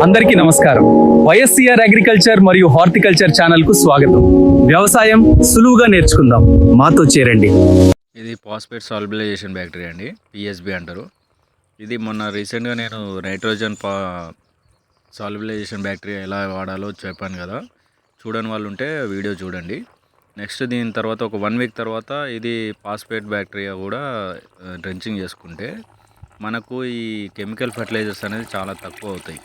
అందరికీ నమస్కారం. వైఎస్ఆర్ అగ్రికల్చర్ మరియు హార్టికల్చర్ ఛానల్కు స్వాగతం. వ్యవసాయం సులువుగా నేర్చుకుందాం, మాతో చేరండి. ఇది ఫాస్ఫేట్ సాల్బిలైజేషన్ బ్యాక్టీరియా అండి, పిఎస్బి అంటారు. ఇది మొన్న రీసెంట్గా నేను నైట్రోజన్ సాల్బిలైజేషన్ బ్యాక్టీరియా ఎలా వాడాలో చెప్పాను కదా, చూడని వాళ్ళు ఉంటే వీడియో చూడండి. నెక్స్ట్ దీని తర్వాత ఒక 1 వీక్ తర్వాత ఇది ఫాస్ఫేట్ బ్యాక్టీరియా కూడా డ్రెంచింగ్ చేసుకుంటే మనకు ఈ కెమికల్ ఫెర్టిలైజర్స్ అనేది చాలా తక్కువ అవుతాయి.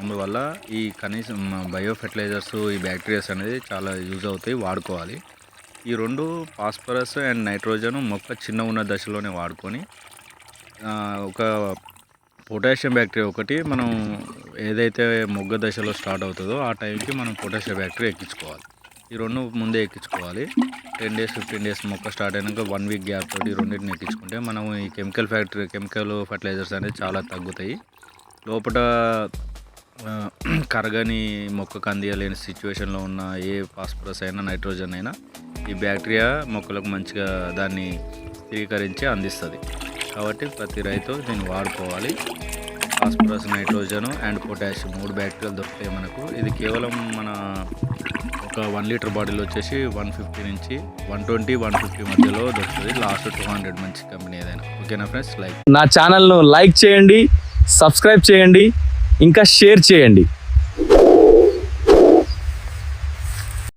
అందువల్ల ఈ కనీసం బయో ఫెర్టిలైజర్స్, ఈ బ్యాక్టీరియాస్ అనేది చాలా యూజ్ అవుతాయి, వాడుకోవాలి. ఈ రెండు ఫాస్ఫరస్ అండ్ నైట్రోజన్ మొక్క చిన్న ఉన్న దశలోనే వాడుకొని ఒక పొటాషియం బ్యాక్టీరియా ఒకటి మనం ఏదైతే మొగ్గ దశలో స్టార్ట్ అవుతుందో ఆ టైంకి మనం పొటాషియం బ్యాక్టీరియా ఎక్కించుకోవాలి. ఈ రెండు ముందే ఎక్కించుకోవాలి. 10 days 15 days మొక్క స్టార్ట్ అయినాక 1 వీక్ గ్యాప్ తోటి రెండింటిని ఎక్కించుకుంటే మనం ఈ కెమికల్ ఫెర్టిలైజర్స్ అనేది చాలా తగ్గుతాయి. లోపల కరగని మొక్కకు అందియలేని సిచ్యువేషన్లో ఉన్న ఏ ఫాస్ఫరస్ అయినా నైట్రోజన్ అయినా ఈ బ్యాక్టీరియా మొక్కలకు మంచిగా దాన్ని స్థిరీకరించి అందిస్తుంది. కాబట్టి ప్రతి రైతు దీన్ని వాడుకోవాలి. ఫాస్ఫరస్, నైట్రోజన్ అండ్ పొటాషియం 3 బ్యాక్టీరియాలు దొరుకుతాయి మనకు. ఇది కేవలం మన ఒక 1 లీటర్ బాటిల్ వచ్చేసి 150 నుంచి 120-150 మధ్యలో దొరుకుతుంది. లాస్ట్ 200 మంచి కంపెనీ ఏదైనా. ఓకేనా ఫ్రెండ్స్? నా ఛానల్ను లైక్ చేయండి, సబ్స్క్రైబ్ చేయండి, ఇంకా షేర్ చేయండి.